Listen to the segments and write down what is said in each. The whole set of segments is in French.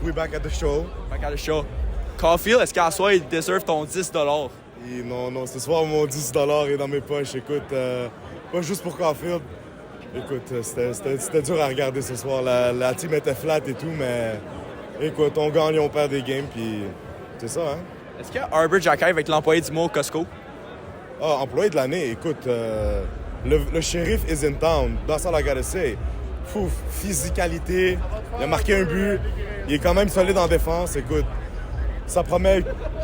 we back at the show. Back at the show. Caulfield, est-ce qu'à soir, il deserve ton 10 $? Et non, ce soir, mon 10 $ est dans mes poches. Écoute, pas juste pour Caulfield. Écoute, c'était dur à regarder ce soir. La team était flat et tout, mais écoute, on gagne, on perd des games, puis c'est ça, hein? Est-ce que Arbor Xhekaj va être l'employé du mois au Costco? Ah, employé de l'année, écoute, le shérif is in town. That's all I gotta say. Fouf, physicalité, il a marqué un but, il est quand même solide en défense, écoute. Ça promet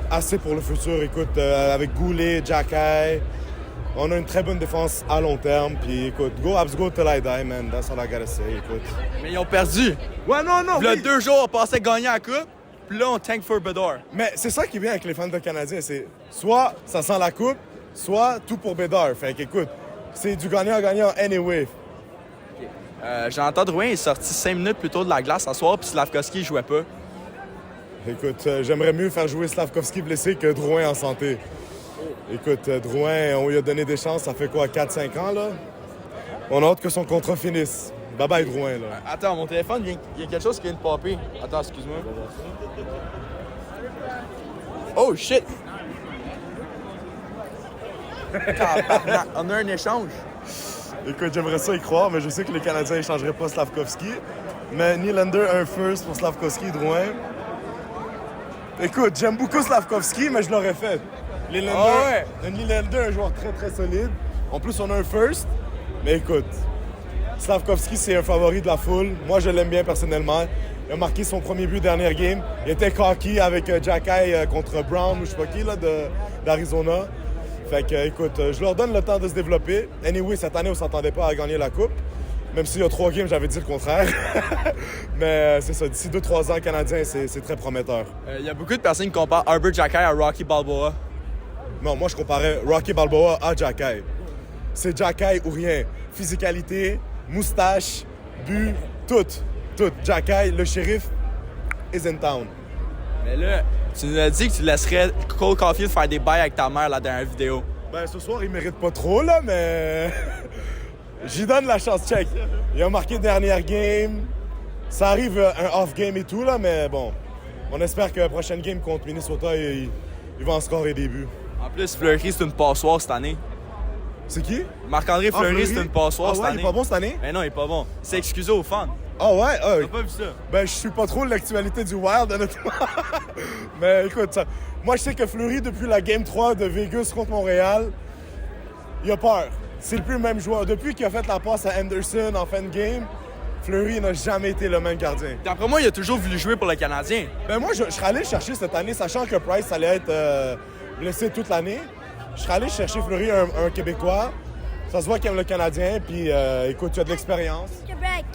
assez pour le futur, écoute, avec Goulet, Xhekaj. On a une très bonne défense à long terme, puis écoute, go Habs, go till I die, man. That's all I gotta say, écoute. Mais ils ont perdu. Ouais, non, Il y a oui. 2 jours, on pensait gagner la coupe, puis là, on tank for Bédard. Mais c'est ça qui est bien avec les fans de Canadiens, c'est soit ça sent la coupe, soit tout pour Bédard. Fait qu'écoute, c'est du gagnant-gagnant anyway. Jonathan Drouin est sorti 5 minutes plus tôt de la glace ce soir, puis Slavkovski jouait pas. Écoute, j'aimerais mieux faire jouer Slavkovski blessé que Drouin en santé. Écoute, Drouin, on lui a donné des chances, ça fait quoi, 4-5 ans, là? On a hâte que son contrat finisse. Bye-bye, Drouin, là. Attends, mon téléphone, il y a quelque chose qui vient de popper. Attends, excuse-moi. Oh, shit! Tabarnak, on a un échange. Écoute, j'aimerais ça y croire, mais je sais que les Canadiens n'échangeraient pas Slavkovski. Mais Nylander a un first pour Slavkovski et Drouin. Écoute, j'aime beaucoup Slavkovski, mais je l'aurais fait. Nylander, un joueur très, très solide. En plus, on a un first. Mais écoute, Slavkovski, c'est un favori de la foule. Moi, je l'aime bien personnellement. Il a marqué son premier but dernière game. Il était cocky avec Xhekaj contre Brown ou je sais pas qui, là, d'Arizona. Fait que, écoute, je leur donne le temps de se développer. Anyway, cette année, on s'attendait pas à gagner la Coupe. Même s'il y a 3 games, j'avais dit le contraire. Mais c'est ça, d'ici 2-3 ans, Canadien, c'est très prometteur. Il y a beaucoup de personnes qui comparent Arbor Xhekaj à Rocky Balboa. Non, moi, je comparais Rocky Balboa à Xhekaj. C'est Xhekaj ou rien. Physicalité, moustache, but, tout. Xhekaj, le shérif, is in town. Mais là, tu nous as dit que tu laisserais Cole Caulfield faire des bails avec ta mère la dernière vidéo. Ben, ce soir, il mérite pas trop, là, mais... J'y donne la chance, check. Il a marqué dernière game. Ça arrive un off-game et tout, là, mais bon. On espère que la prochaine game contre Minnesota, il va en scorer des buts. En plus, Fleury, c'est une passoire cette année. C'est qui? Marc-André Fleury, c'est une passoire cette année. Il est pas bon cette année? Mais non, il est pas bon. C'est excusé aux fans. Ah ouais? T'as pas vu ça? Ben, je suis pas trop l'actualité du Wild, honnêtement. Mais écoute, moi, je sais que Fleury, depuis la Game 3 de Vegas contre Montréal, il a peur. C'est le plus le même joueur. Depuis qu'il a fait la passe à Anderson en fin de game, Fleury n'a jamais été le même gardien. D'après moi, il a toujours voulu jouer pour le Canadien. Ben moi, je serais allé le chercher cette année, sachant que Price allait être blessé toute l'année. Je serais allé chercher Fleury, un Québécois. Ça se voit qu'il aime le Canadien, puis écoute, il a de l'expérience. Québec.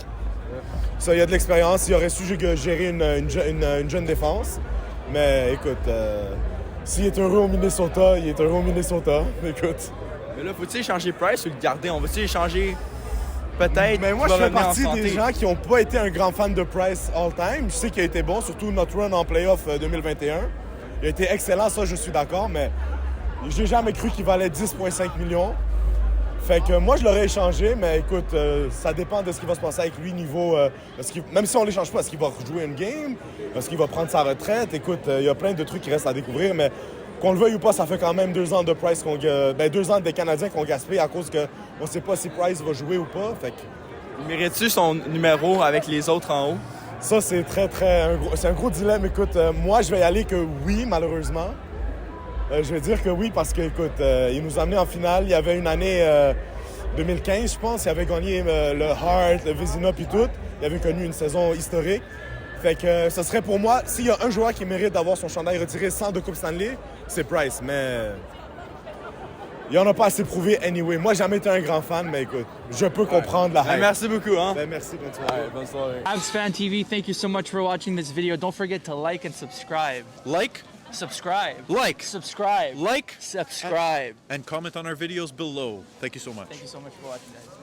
Ça, il a de l'expérience. Il aurait su gérer une jeune défense. Mais écoute, s'il est heureux au Minnesota, il est heureux au Minnesota. Écoute. Mais là, faut-il échanger Price ou le garder? On va-tu échanger peut-être? Mais moi, je fais partie des gens qui n'ont pas été un grand fan de Price all-time. Je sais qu'il a été bon, surtout notre run en playoff 2021. Il a été excellent, ça, je suis d'accord, mais j'ai jamais cru qu'il valait 10,5 millions. Fait que moi, je l'aurais échangé, mais écoute, ça dépend de ce qui va se passer avec lui niveau... même si on l'échange pas, est-ce qu'il va rejouer une game? Est-ce qu'il va prendre sa retraite? Écoute, il y a plein de trucs qui restent à découvrir, mais qu'on le veuille ou pas, ça fait quand même 2 ans de Price 2 ans des Canadiens qu'on gaspille à cause qu'on ne sait pas si Price va jouer ou pas. Fait que... Mérite-tu son numéro avec les autres en haut? Ça, c'est c'est un gros dilemme. Écoute, moi, je vais y aller que oui, malheureusement. Je vais dire que oui parce que, écoute, il nous a amenés en finale. Il y avait une année 2015, je pense. Il avait gagné le Hart, le Vézina puis tout. Il avait connu une saison historique. Fait que ce serait pour moi, s'il y a un joueur qui mérite d'avoir son chandail retiré sans de Coupe Stanley, c'est Price. Mais il en a pas assez prouvé anyway. Moi, j'ai jamais été un grand fan, mais écoute, je peux comprendre la hype. Merci beaucoup, hein? Merci, bonne soirée. Bonne soirée. Habs Fan TV, thank you so much for watching this video. Don't forget to like and subscribe. Like, Subscribe. like, Subscribe. like, Subscribe. and comment on our videos below. Thank you so much. Thank you so much for watching, guys.